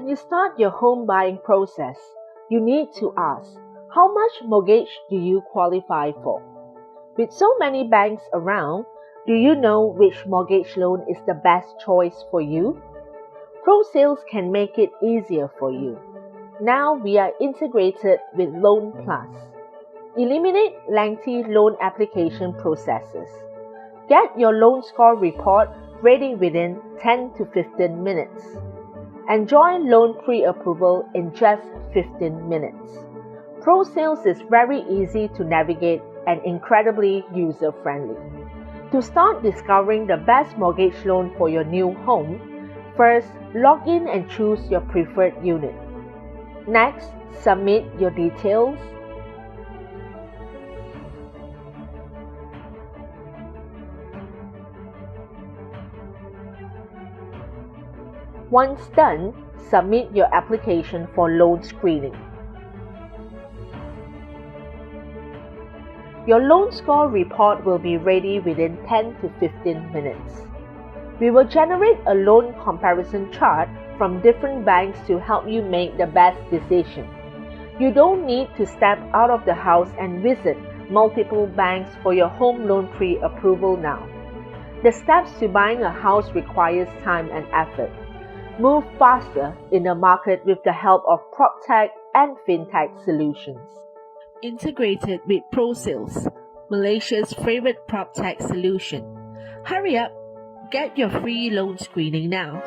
When you start your home buying process, you need to ask, how much mortgage do you qualify for? With so many banks around, do you know which mortgage loan is the best choice for you? ProSales can make it easier for you. Now we are integrated with Loan Plus. Eliminate lengthy loan application processes. Get your loan score report ready within 10 to 15 minutes. Enjoy loan pre-approval in just 15 minutes. ProSales is very easy to navigate and incredibly user-friendly. To start discovering the best mortgage loan for your new home, first log in and choose your preferred unit. Next, submit your details. Once done, submit your application for loan screening. Your loan score report will be ready within 10 to 15 minutes. We will generate a loan comparison chart from different banks to help you make the best decision. You don't need to step out of the house and visit multiple banks for your home loan pre-approval now. The steps to buying a house requires time and effort. Move faster in a market with the help of PropTech and FinTech solutions. Integrated with ProSales, Malaysia's favorite PropTech solution. Hurry up, get your free loan screening now.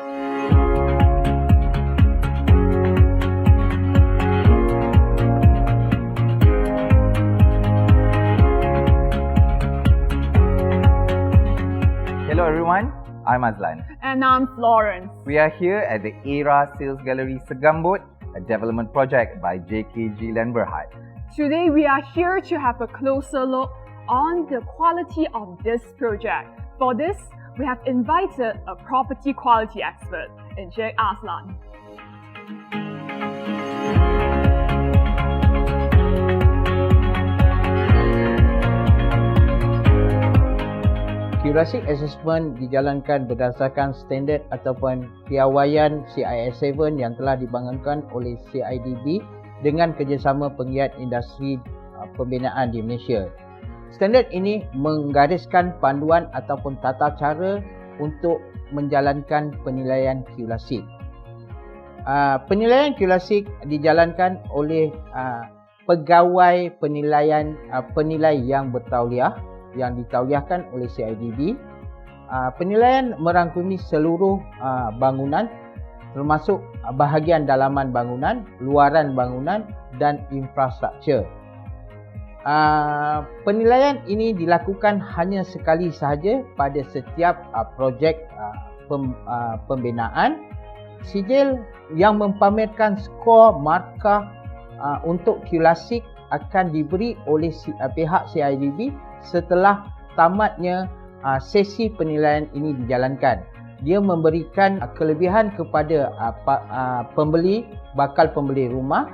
Hello everyone, I'm Azlan. And I'm Florence. We are here at the Era Sales Gallery Segambut, a development project by JKG Land Berhad. Today we are here to have a closer look on the quality of this project. For this, we have invited a property quality expert, Encik Azlan. Qrasic Assessment dijalankan berdasarkan standard ataupun piawaian CIS7 yang telah dibangunkan oleh CIDB dengan kerjasama penggiat industri pembinaan di Malaysia. Standard ini menggariskan panduan ataupun tata cara untuk menjalankan penilaian Qrasic. Penilaian Qrasic dijalankan oleh pegawai penilai yang bertauliah yang ditauliahkan oleh CIDB. Penilaian merangkumi seluruh bangunan termasuk bahagian dalaman bangunan, luaran bangunan dan infrastruktur. Penilaian ini dilakukan hanya sekali sahaja pada setiap projek pembinaan. Sijil yang mempamerkan skor markah untuk Qrasic akan diberi oleh pihak CIDB setelah tamatnya sesi penilaian ini dijalankan. Dia memberikan kelebihan kepada bakal pembeli rumah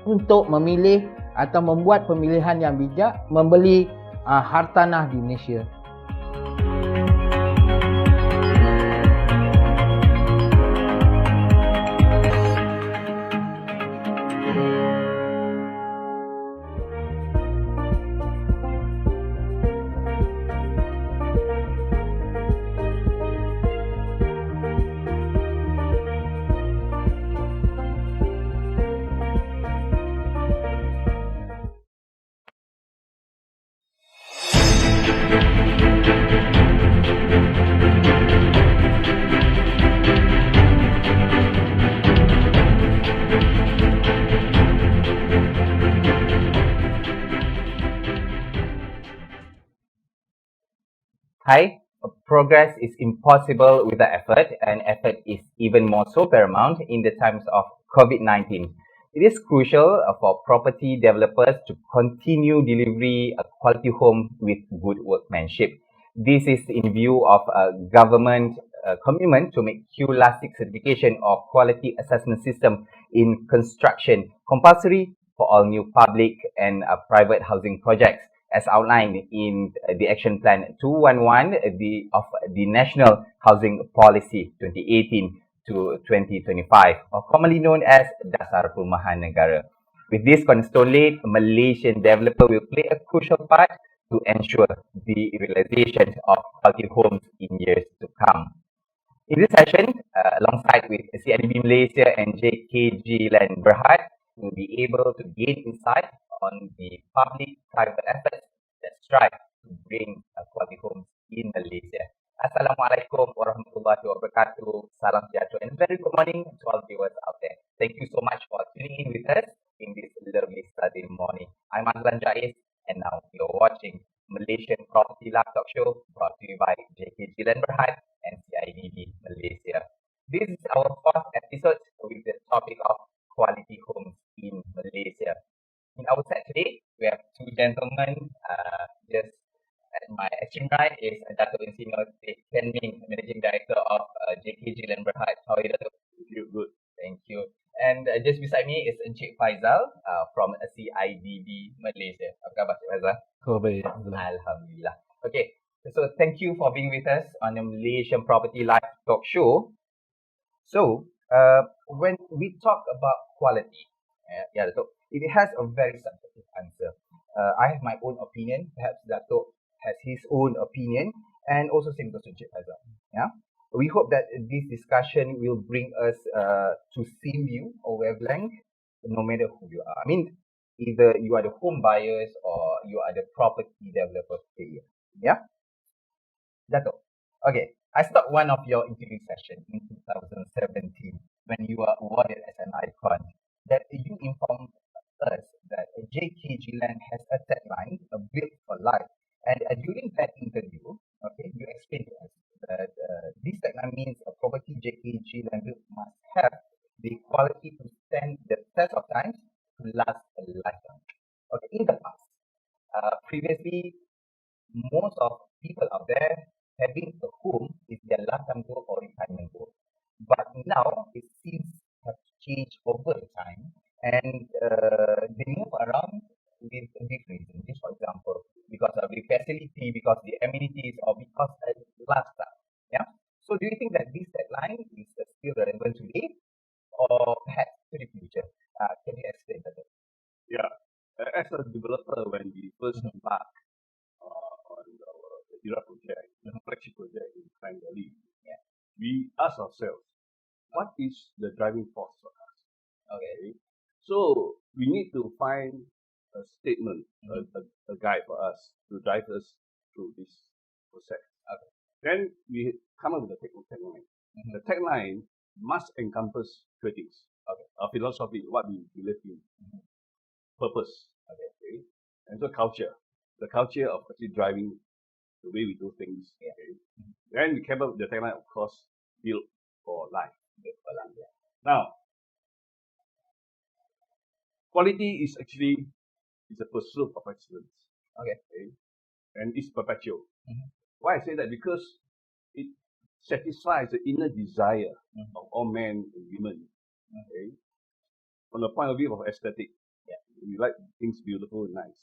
untuk memilih atau membuat pemilihan yang bijak membeli hartanah di Malaysia. Hi, progress is impossible without effort, and effort is even more so paramount in the times of COVID-19. It is crucial for property developers to continue delivery a quality home with good workmanship. This is in view of a government commitment to make Qrasic certification of quality assessment system in construction compulsory for all new public and private housing projects, as outlined in the Action Plan 211 of the National Housing Policy 2018 to 2025, or commonly known as Dasar Perumahan Negara. With this cornerstone laid, a Malaysian developer will play a crucial part to ensure the realization of quality homes in years to come. In this session, alongside with CIDB Malaysia and JKG Land Berhad, we'll be able to gain insight on the public-private efforts that strive to bring quality homes in Malaysia. Assalamualaikum warahmatullahi wabarakatuh. Salam sejahtera and very good morning to all viewers out there. Thank you so much for tuning in with us in this lovely Saturday morning. I'm Azlan Jais, and now you're watching Malaysian Property Live Talk Show brought to you by JKG Land Berhad and CIDB Malaysia. This is our fourth episode with the topic of quality homes in Malaysia. In our set today, we have two gentlemen. Just at my extreme right is Dato' Insinyur Ken Ming, Managing Director of JKG Land Berhad. How are you, Dato'? Good. Thank you. And just beside me is Encik Faizal from CIDB Malaysia. Apa khabar, Encik Faizal? Baik. Alhamdulillah. Okay. So thank you for being with us on the Malaysian Property Live Talk Show. So when we talk about quality, Dato', it has a very subjective answer. I have my own opinion. Perhaps Dato' has his own opinion, and also same goes to Encik Faizal. Yeah. We hope that this discussion will bring us to same view or wavelength, no matter who you are. I mean, either you are the home buyers or you are the property developer here. Yeah. Dato', okay, I stopped one of your interview session in 2017 when you were awarded as an icon that you informed us that JKG Land has a tagline, a built for life. And during that interview, okay, you explained to us that this tagline means a property JKG Land built must have the quality to stand the test of time to last a lifetime. Okay, in the past, previously, most of people out there having a home is their lifetime goal or retirement goal. But now it seems have changed over the time, and they move around with different reasons. Just for example, because of the facility, because the amenities, or because of lifestyle. Yeah. So do you think that this deadline is still relevant today, or perhaps to the future? Can you explain that? Yeah. As a developer, when we first embarked on the Era project, the flagship project in Klang Valley, we asked ourselves, what is the driving force for us? Okay. So we need to find a statement, a guide for us to drive us through this process. Okay. Then we come up with a tagline. The tagline must encompass three things. Okay. Our philosophy, what we believe in. Purpose. Okay. And so culture. The culture of actually driving the way we do things. Okay. Then we came up with the tagline, of course, built for life. Now, quality is actually a pursuit of excellence. Okay. And it's perpetual. Why I say that? Because it satisfies the inner desire of all men and women. Okay. From the point of view of aesthetic, we like things beautiful and nice.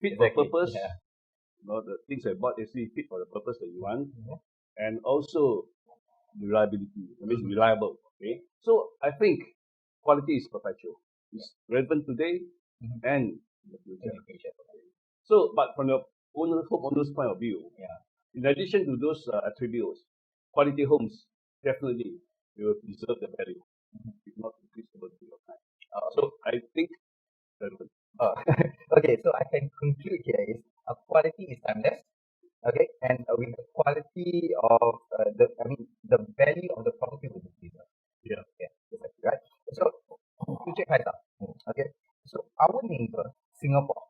Fit for purpose. You know, the things I bought actually fit for the purpose that you want. And also reliability. That means reliable. Okay. So I think quality is perpetual. It's relevant today and in the future. So, but from the homeowner's point of view, in addition to those attributes, quality homes definitely will preserve the value, if not increase over the period of time. So I think relevant. Okay, so I can conclude here is quality is timeless. Okay, and with the quality of the value of the property will be preserved. Yeah. Exactly, right. So to check Faisal, okay, so our neighbor Singapore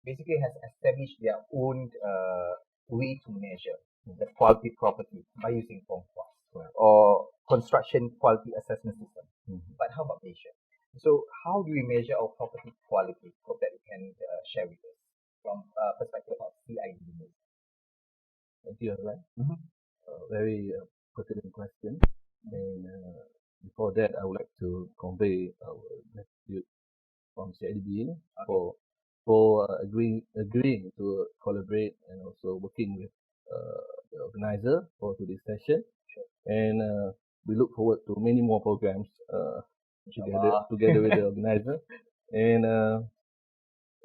basically has established their own way to measure the quality property by using FOMFOS or construction quality assessment system. But how about Malaysia? So how do we measure our property quality? Hope that you can share with us from perspective of CIDB. Thank you, Azlan. Very pertinent question. And before that, I would like to convey our gratitude from CIDB for agreeing to collaborate and also working with the organizer for today's session. And we look forward to many more programs Inshallah. together with the organizer. And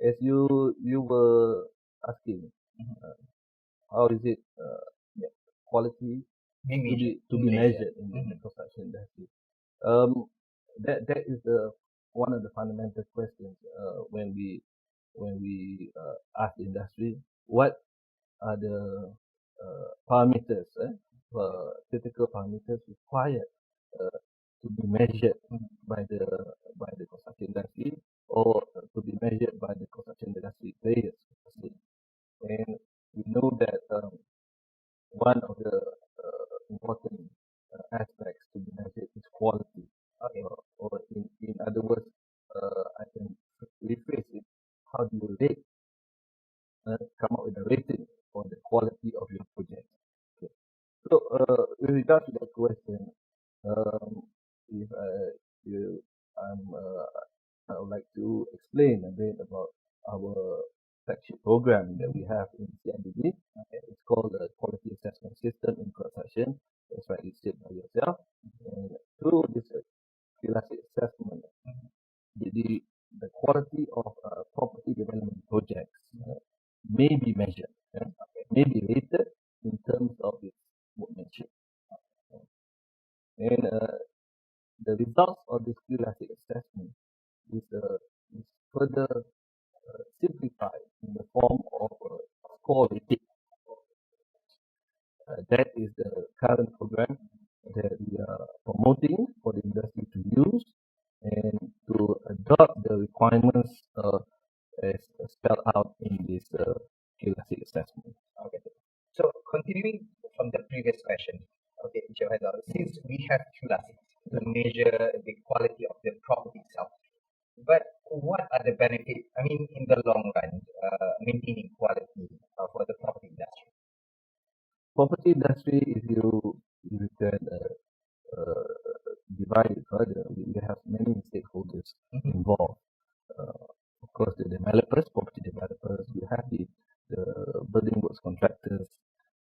as you were asking, how is it quality to be measured in the construction industry? That is one of the fundamental questions when we ask the industry what are the parameters, critical parameters required to be measured by the construction industry or to be measured by the construction industry players. And we know that one of the important aspects to be measured is quality. Or in other words, I can rephrase it. How do you rate, come up with a rating for the quality of your project? Okay. So, with regard to that question, if you, I would like to explain a bit about our flagship program that we have in CIDB. It's called the Quality Assessment System in Construction. That's right, it's said by yourself. And through this classic assessment, the quality of property development projects may be measured, may be rated in terms of its workmanship. And the results of this classic assessment is further simplified in the form of a score rating. That is the current program that we are promoting for the industry to use and to adopt the requirements as spelled out in this classic assessment. Okay. So continuing from the previous question, okay, Jawahar, since we have QLASIC to measure the quality of the property itself, but what are the benefits, I mean, in the long run, maintaining quality for the property industry? Property industry, if you can divide it further, we have many stakeholders involved. Of course, the developers, property developers, you have the building works contractors,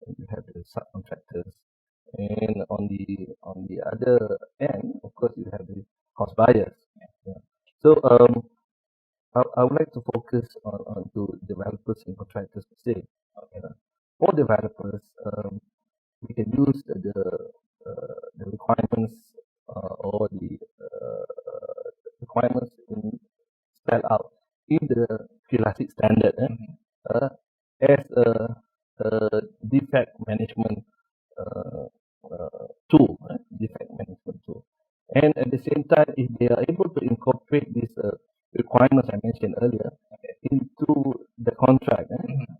and you have the subcontractors, and on the other end, of course, you have the house buyers. Yeah. So I would like to focus on to developers and contractors per se. For developers, we can use the requirements or the requirements spelled out in the classic standard as a defect management tool, defect management tool. And at the same time, if they are able to incorporate these requirements I mentioned earlier into the contract,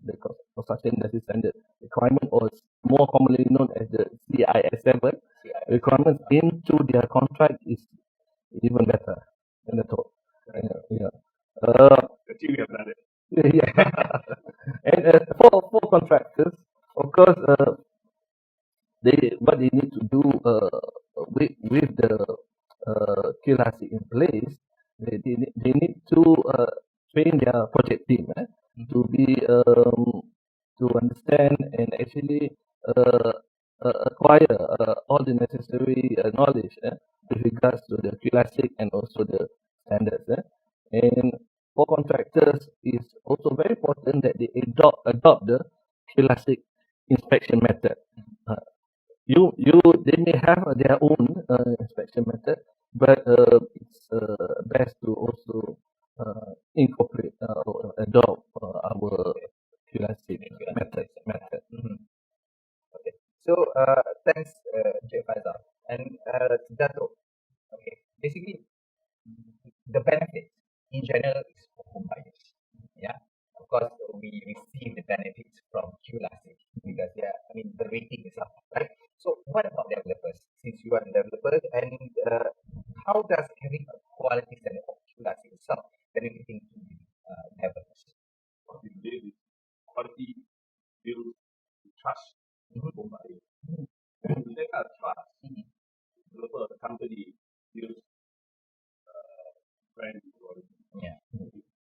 the construction industry standard requirement, or more commonly known as the CIS7 requirements into their contract, is even better than the top. Yeah. Actually, we have done it. Yeah. And for contractors, of course, what they need to do with the KLASI in place, they need to train their project team to be to understand and actually acquire all the necessary knowledge with regards to the classic and also the standards. And for contractors, it's also very important that they adopt the classic inspection method. They may have their own inspection method, but it's best to also incorporate or adopt our classic method. Okay. So thanks, J. Faisal. And Dato, okay, basically the benefit in general is for home buyers. Yeah, of course we receive the benefits from QLASIC because I mean the rating is up, right? So what about developers? Since you are a developer, and how does having a quality standard of QLASIC itself benefiting to developers? What we did is quality builds trust home buyer. With that kind of trust, developer company builds brand loyalty. Yeah.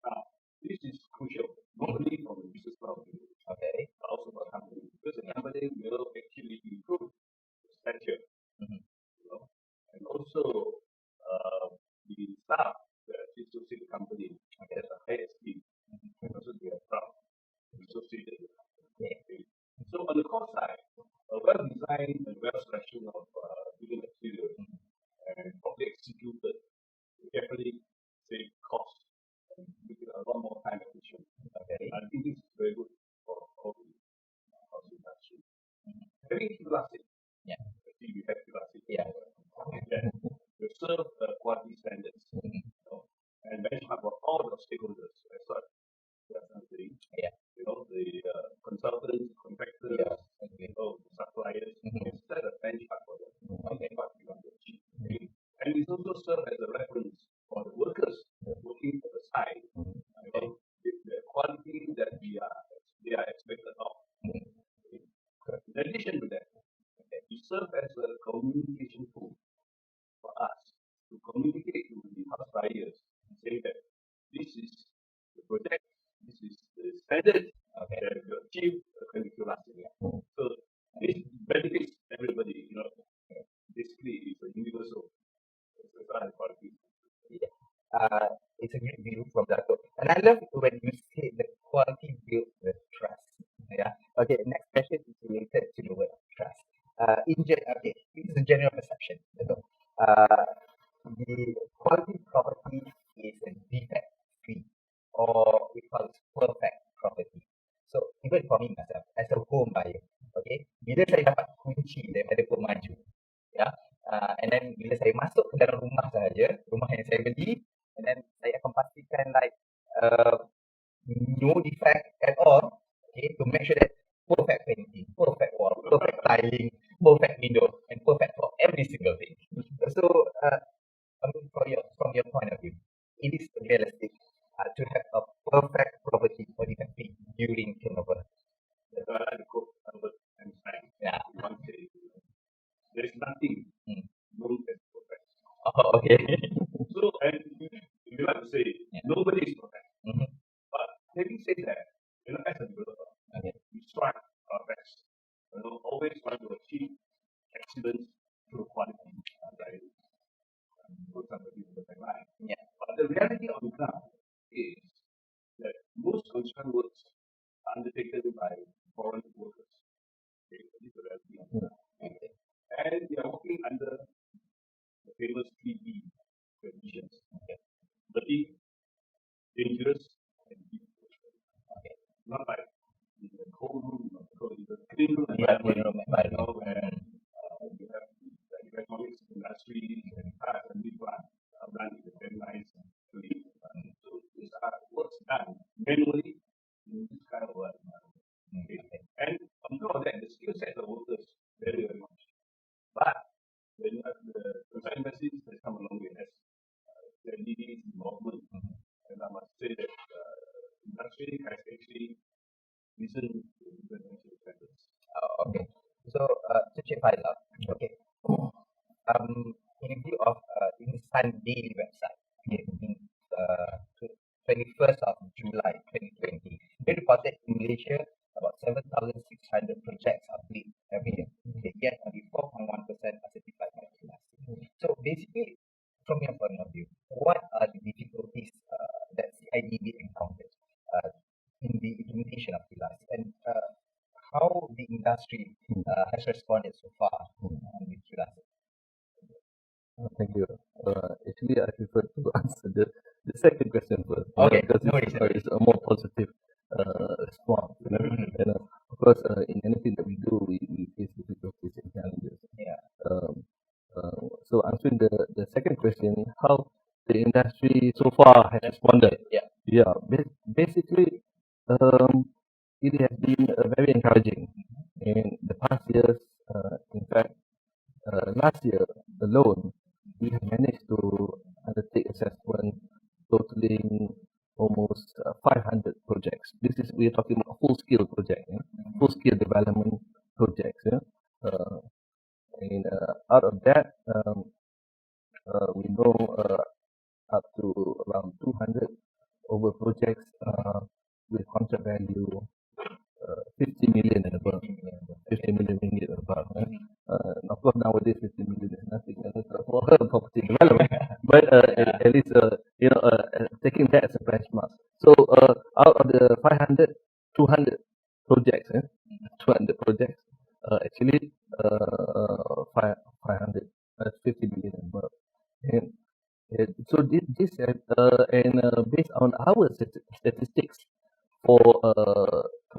Now, this is crucial, not only from the business point of view, Okay. but also for the company, because the company will actually improve the stature design and well selection of building materials and properly executed will definitely save costs and make it a lot more time efficient. Okay. I think this is very good for all the house industry. Having QLASIC, actually we have QLASIC. We serve quality standards and benchmark for all the stakeholders. That's what I'm saying. The consultants, contractors, the suppliers, we set a benchmark for them. What we want to achieve. And it also serve as a reference for the workers working at the site. The quality that they are expected of. In addition to that, we serve as a communication tool for us to communicate to the house buyers and say that this is the project, this is the standard that we achieve according to last year. So this benefits everybody, basically it's a universal quality. It's a great view from that. And I love when you say the quality builds the trust. Okay, next question is related to the word trust. Okay, this is a general perception. The quality property is a defect free, or we call it perfect property. So even for me myself, as a home buyer, okay, bila saya dapat kunci daripada pemaju, and then bila saya masuk ke dalam rumah sahaja, rumah yang saya beli, and then saya akan pastikan like no defect at all, okay, to make sure that perfect painting, perfect wall, perfect tiling, perfect window, and perfect for every single thing. So, from your point of view, it is realistic to have a perfect property for defect free during turnover. That's why I like to quote Albert Einstein. One say, there is nothing known as perfect. Oh, okay. So, and you like to say, nobody is perfect. But having said that, as a developer, we strive our best. Always trying to achieve excellence through quality. But the reality on the ground is that most construction works are undertaken by foreign workers. This is the reality on the ground. And they are working under the famous 3D conditions. Dirty, dangerous, and difficult. Not like in the cold room, in the clean room environment, where you have the electronics industry and cars and big plants are done in a very nice clean. So these are works done manually in this kind of environment. And on top of that, the skill set of workers very, very much. But when you have the construction industry has come along with us, the LED's involvement, and I must say that industry has actually listened to international standards. Okay. So, to check file out. Okay. In view of Insan Daily website, in 21st of July 2020, they reported in Malaysia about 7,600 projects are built every year. Yet only 4.1% are certified by QLASIC. So basically, from your point of view, what are the difficulties that CIDB encountered in the implementation of QLASIC, and how the industry has responded so far with QLASIC? Thank you. Actually, I prefer to answer the second question first. Okay, Because it's a more positive response. Of course, in anything that we do, we face difficulties and challenges. So answering the second question, how the industry so far has responded. Basically, it has been very encouraging. In the past years, in fact, last year alone, we have managed to undertake assessment totaling almost 500 projects. We are talking about full-scale project, full-scale development projects. And out of that, we know up to around 200 over projects with contract value 50 million and above, 50 million ringgit and above. Of course, nowadays 50 million is nothing for property development, but at least taking that as a benchmark. So out of the 500, 200 projects, 200 projects, actually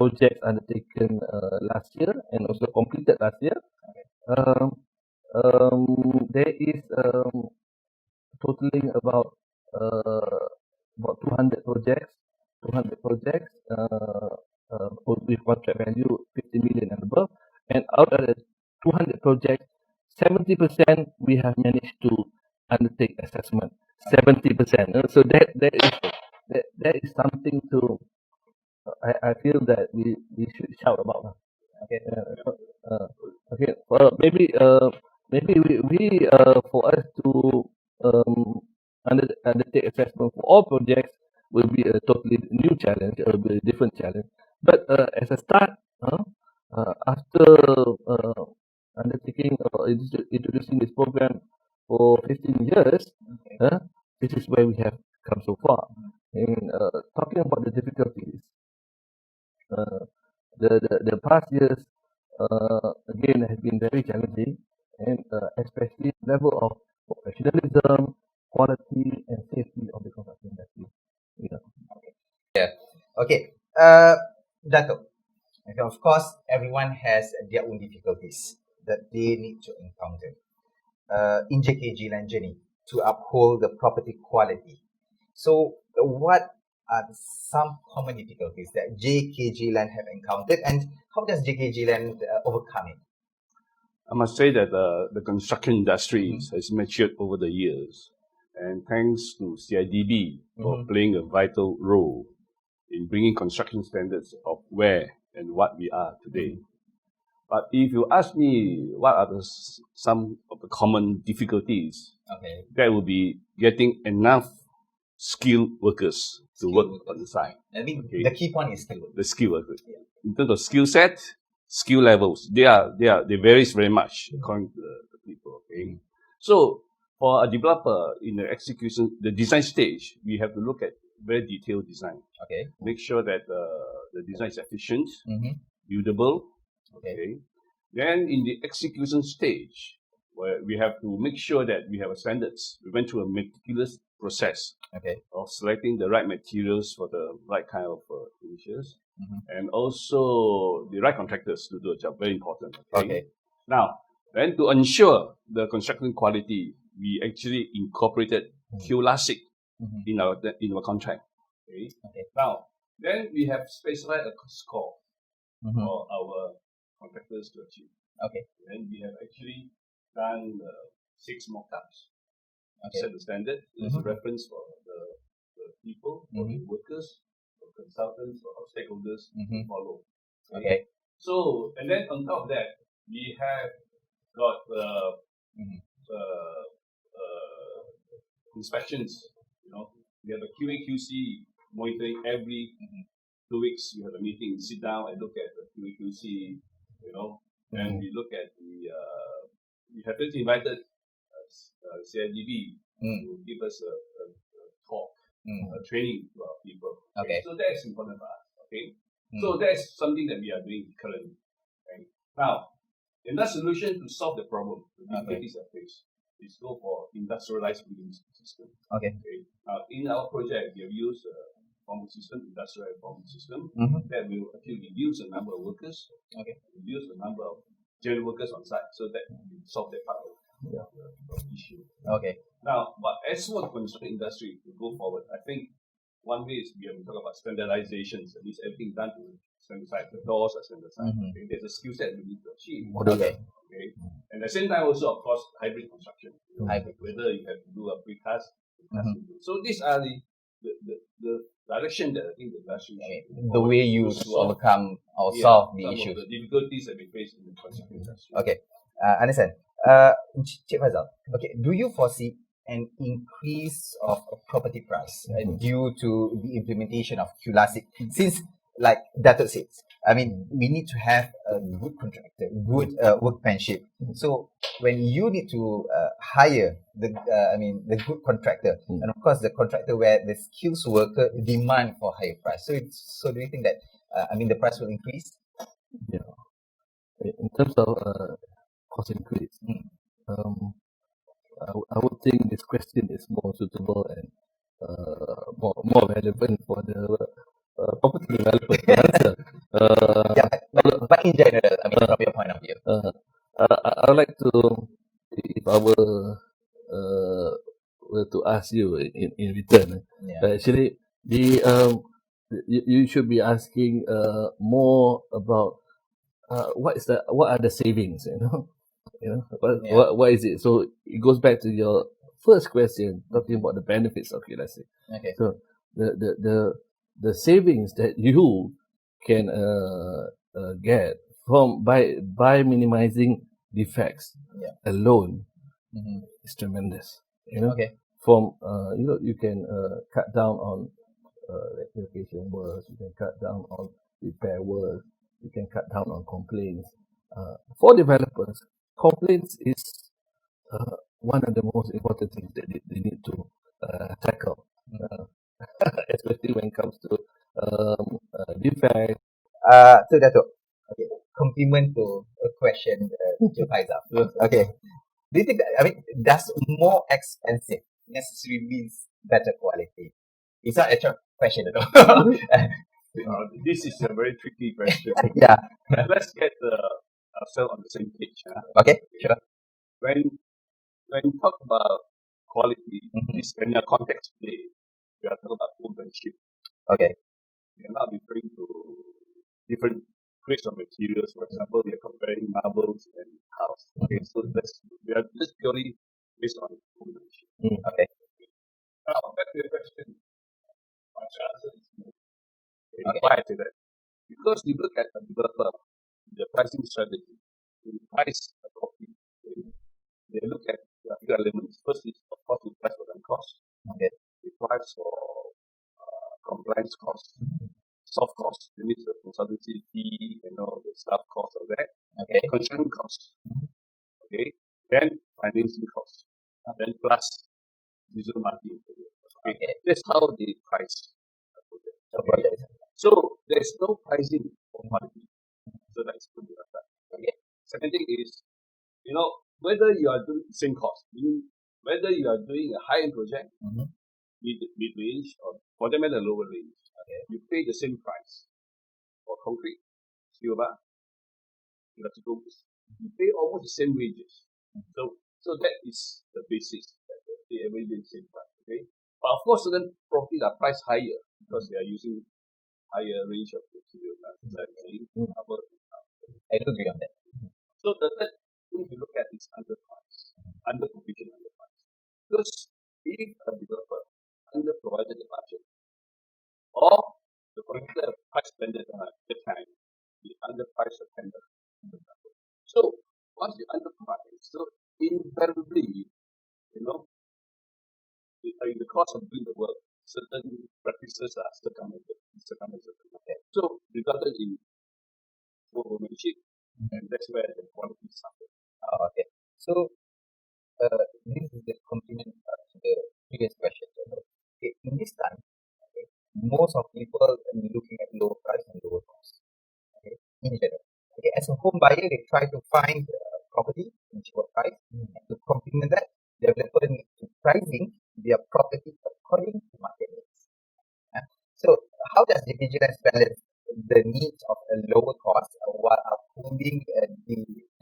projects undertaken last year and also completed last year. Um, there is totaling about 200 projects, 200 projects with contract value 50 million and above. And out of the 200 projects, 70% we have managed to undertake assessment. 70%. So that is something to I feel that we should shout about. Okay. Okay. Maybe we for us to undertake assessment for all projects will be a totally new challenge, will be a different challenge. But as a start, after undertaking or introducing this program for 15 years, this is where we have come so far. And talking about the difficulties, the past years again has been very challenging, and especially level of professionalism, quality, and safety of the construction industry. Yeah. Okay. Dato. Okay, of course, everyone has their own difficulties that they need to encounter in JKG Land journey to uphold the property quality. So, what are some common difficulties that JKG Land have encountered, and how does JKG Land overcome it? I must say that the construction industry has matured over the years, and thanks to CIDB for playing a vital role in bringing construction standards of where and what we are today. But if you ask me what are some of the common difficulties, that would be getting enough skilled workers to work on the site. I think the key point is skilled. The skilled workers. Yeah. In terms of skill set, skill levels, they varies very much according to the people. Okay. So for a developer in the execution, the design stage, we have to look at very detailed design. Okay. Make sure that the design is efficient, buildable. Okay. Then in the execution stage, where we have to make sure that we have a standards. We went through a meticulous process of selecting the right materials for the right kind of finishes, and also the right contractors to do a job. Very important. Okay. Now, then to ensure the construction quality, we actually incorporated QLASIC in our contract. Okay. Now, then we have specified a score for our contractors to achieve. And we have actually done 6 mock-ups. Set the standard. There's a reference for the people, for the workers, for consultants, for our stakeholders to follow. So, and then on top of that, we have got inspections. We have a QA/QC monitoring every 2 weeks. We have a meeting, sit down and look at the QA/QC. And we look at we have just invited CIDB to give us a talk, a training to our people. So that's important for us. So that's something that we are doing currently. Now, another solution to solve the problem, the difficulties I face, is go for industrialized building system. Now, in our project, we have used a forming system, industrial forming system, that will actually reduce the number of workers, reduce the number of general workers on site, so that we solve that part of the issue. Now, but as for the construction industry to go forward, I think one way is we have to talk about standardizations. That means everything done to standardize. The doors are standardized. There's a skill set we need to achieve. And at the same time, also of course, hybrid construction. Whether you have to do a precast. So these are the direction that I think the industry should the way you overcome or solve the issues. The difficulties that we face in the construction industry. Understand. Cik Fazal, do you foresee an increase of property price due to the implementation of QLASIC? Since, like Datuk says, I mean, we need to have a good contractor, good workmanship. So when you need to hire the good contractor, and of course the contractor where the skills worker demand for higher price. So do you think that the price will increase? Yeah. In terms of cost increase, I would think this question is more suitable and more relevant for the property developer to answer. in general, I mean, from your point of view. I would like to, if I were to ask you in return, actually, you should be asking more about what are the savings, what is it? So it goes back to your first question, talking about the benefits of it. Let's say, Okay. so the savings that you can get from by minimizing defects alone is tremendous. Okay. From you can cut down on rectification work, you can cut down on repair work, you can cut down on complaints. For developers, complaints is one of the most important things that they need to tackle, especially when it comes to defect. So Dato, okay, compliment to a question to Faizal. Okay. Do you think that, I mean, does more expensive necessarily means better quality? It's not a trick question at all. This is a very tricky question. Yeah. Let's get ourselves on the same page. Okay, sure. When you talk about quality, this in a context play, we are talking about ownership. Okay. We are not referring to different grades of materials. For example, we are comparing marbles and house. Okay, so we are just purely based on ownership. Okay. Now, back to your question. My answer is no. Okay. Why I say that? Because you look at a developer, the pricing strategy, they price a copy. They look at a few elements. First is, of course, the price for the cost. Okay. The price for compliance cost, soft cost, that means the consultancy fee, the staff cost of that. Okay. Construction cost. Okay. Then financing cost. Then plus diesel marketing. Okay. That's how they price a project. Okay. So there's no pricing for quality. So that's good. Okay. Second thing is, whether you are doing the same cost, meaning whether you are doing a high-end project, mid-range, or for them at a lower range, you pay the same price for concrete, steel bar, electrical goods. You pay almost the same wages. So that is the basis that they every day the same price. Okay, but of course, certain properties are priced higher because they are using higher range of material. I do agree on that. So the third thing you look at is underprice, underprovision, underprice. Because if a developer underprovided the budget, or the particular price standard at the time, the underprice of tender. So once you underprice, so invariably, the cost of doing the work, certain practices are circumvented. So resulted in overmanship, and that's where the quality suffers. Okay. So this is the complement to the previous question. Okay, in this time, most of people are looking at lower price and lower cost. Okay, in general. Okay, as a home buyer, they try to find property in cheaper price, and to complement that, developer need to pricing their property according to market needs. So, how does the vigilance balance the needs of a lower cost while upholding the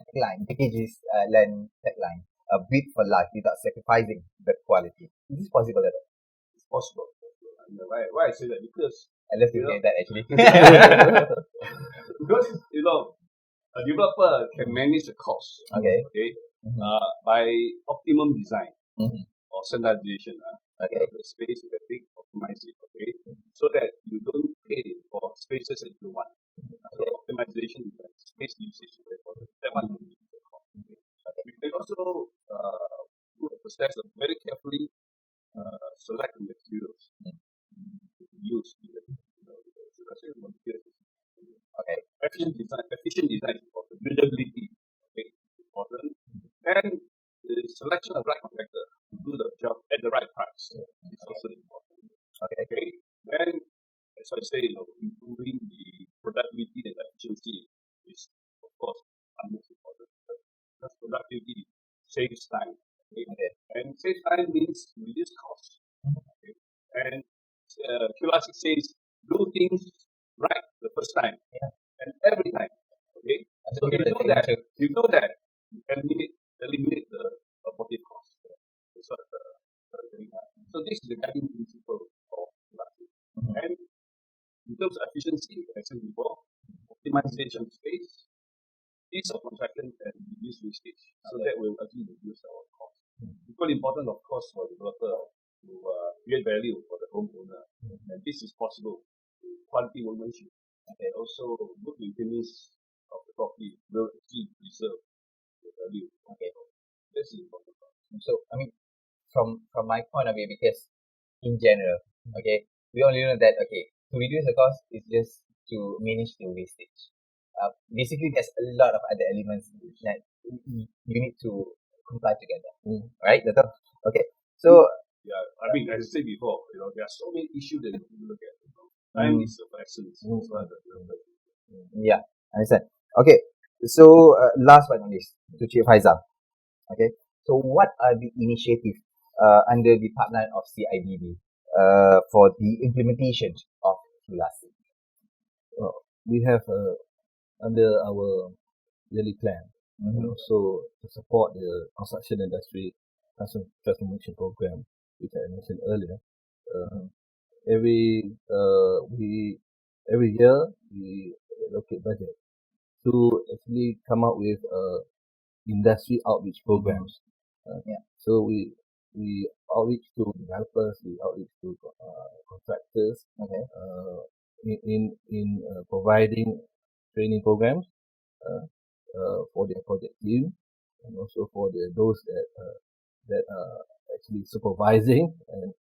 tagline, BKG's land tagline, bid for life without sacrificing the quality? Is this possible at all? It's possible. And why I say that? Because I love to hear that actually. because a developer can manage the cost. Okay. By optimum design or standardization. The space is big, optimize it. Okay. So that you don't pay for spaces that you want. So optimization is space usage. That one will be the cost. We can also do a process of very carefully select the materials to use. Efficient design is important. Buildability is important. And the selection of right contractor to do the job at the right price is also important. Okay. Then, as I say, improving the productivity and efficiency is, of course, most important. Because productivity saves time. Okay. And save time means reduce cost. Okay. And QRC says do things right the first time and every time. Okay. you know that you can eliminate the abortive cost. That's what so this is the guiding principle of Pilates. And in terms of efficiency, as I said before, optimization of space, ease of construction, and reduce wastage. So that will actually reduce our cost. Equally important, of course, for the developer to create value for the homeowner. And this is possible with quality workmanship and also good maintenance of the property will actually preserve the value. That's the important part. So, I mean, from my point of view, because in general, we only know that to reduce the cost is just to manage the wastage. Basically, there's a lot of other elements that you need to comply together, right? Okay, so I mean, as I said before, there are so many issues that you look at. Time is of essence. Yeah, understand. Okay, so last but not least, to Chief Faizal. Okay, so what are the initiatives under the pipeline of CIDB for the implementation of QLASI? We have under our yearly plan, also to support the construction industry transformation program, which I mentioned earlier. Every year we allocate budget to actually come up with industry outreach programs. So we outreach to developers, we outreach to contractors, in providing training programs for their project team, and also for those that are actually supervising and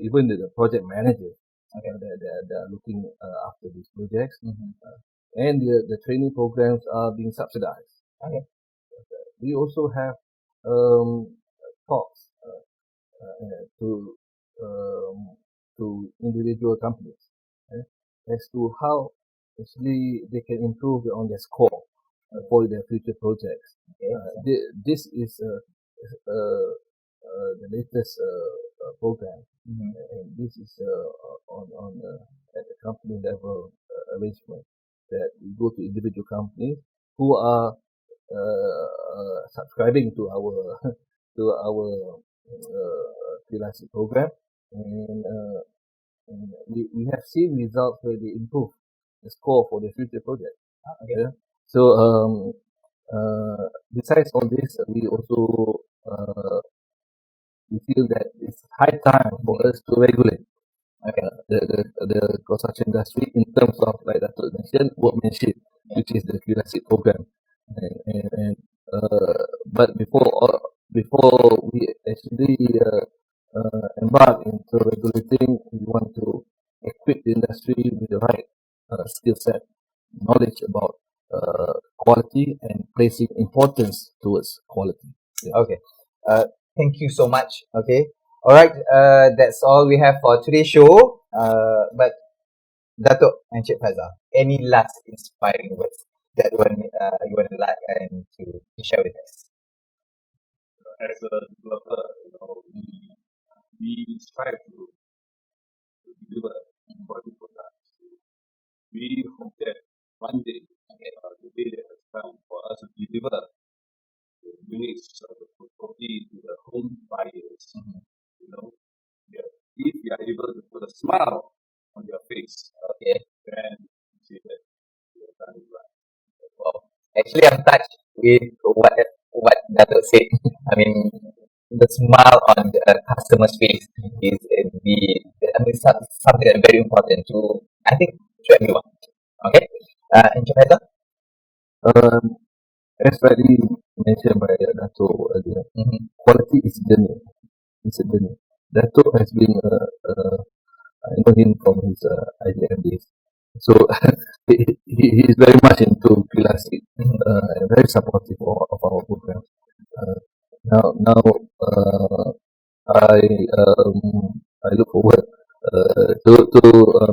even the project managers that are looking after these projects. And the training programs are being subsidized. We also have talks to individual companies as to how actually they can improve on their score for their future projects. This is the latest program, and this is on at the company level arrangement that we go to individual companies who are subscribing to our freelancing program, and we have seen results where they improve the score for the future project. So besides all this, we also we feel that it's high time for us to regulate the construction industry in terms of, like Dato' mentioned, workmanship, which is the QLASI program. And but before we actually embark into regulating, we want to equip the industry with the right skill set, knowledge about quality, and placing importance towards quality. Thank you so much. All right, that's all we have for today's show. But Dato' and Cik Faizal, any last inspiring words that you want to like and to share with us? As a developer, we strive to deliver quality products. We hope that one day, the day that has come for us to deliver the units of the property to the home buyers, if we are able to put a smile on their face, then we say that we have done it right. Wow. Actually, I'm touched with what Dato' said. I mean, the smile on the customer's face is something that's very important to, I think, to everyone. And Cik Faizal? As rightly mentioned by Dato' earlier, quality is a journey. It's a journey. Dato' has been, I know him from his IDM days. So he is very much into QLASI, and very supportive of our program. Now I look forward to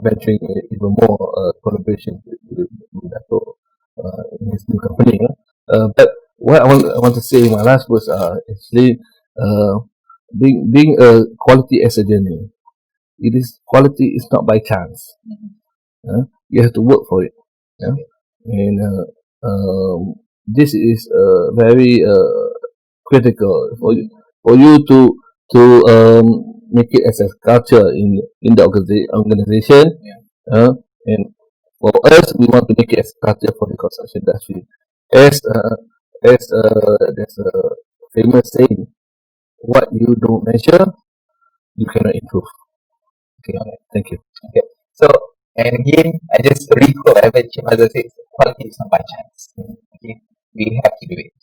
venturing even more collaboration with Dato' in his new company. But what I want to say in my last words are actually being a quality as a journey. Quality is not by chance. You have to work for it. And this is very critical for you to make it as a culture in the organization. And for us, we want to make it as a culture for the construction industry. As there's a famous saying, what you don't measure, you cannot improve. Okay, thank you. Okay. So, and again, I just recall whatever Chief Azhar said, quality is not by chance. Okay. We have to do it.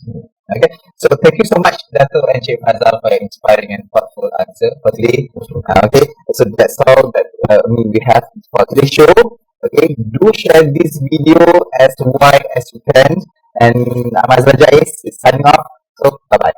Okay. So, thank you so much, Dato and Chief Azhar, for your inspiring and thoughtful answer for today. Okay. So, that's all that we have for today's show. Okay. Do share this video as wide as you can. And Ahmad Jais is signing off. So, bye-bye.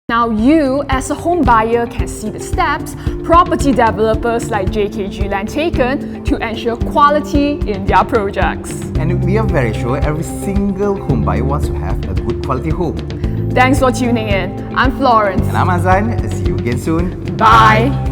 Now you, as a home buyer, can see the steps property developers like JKG Land taken to ensure quality in their projects. And we are very sure every single home buyer wants to have a good quality home. Thanks for tuning in. I'm Florence. And I'm Azan. See you again soon. Bye.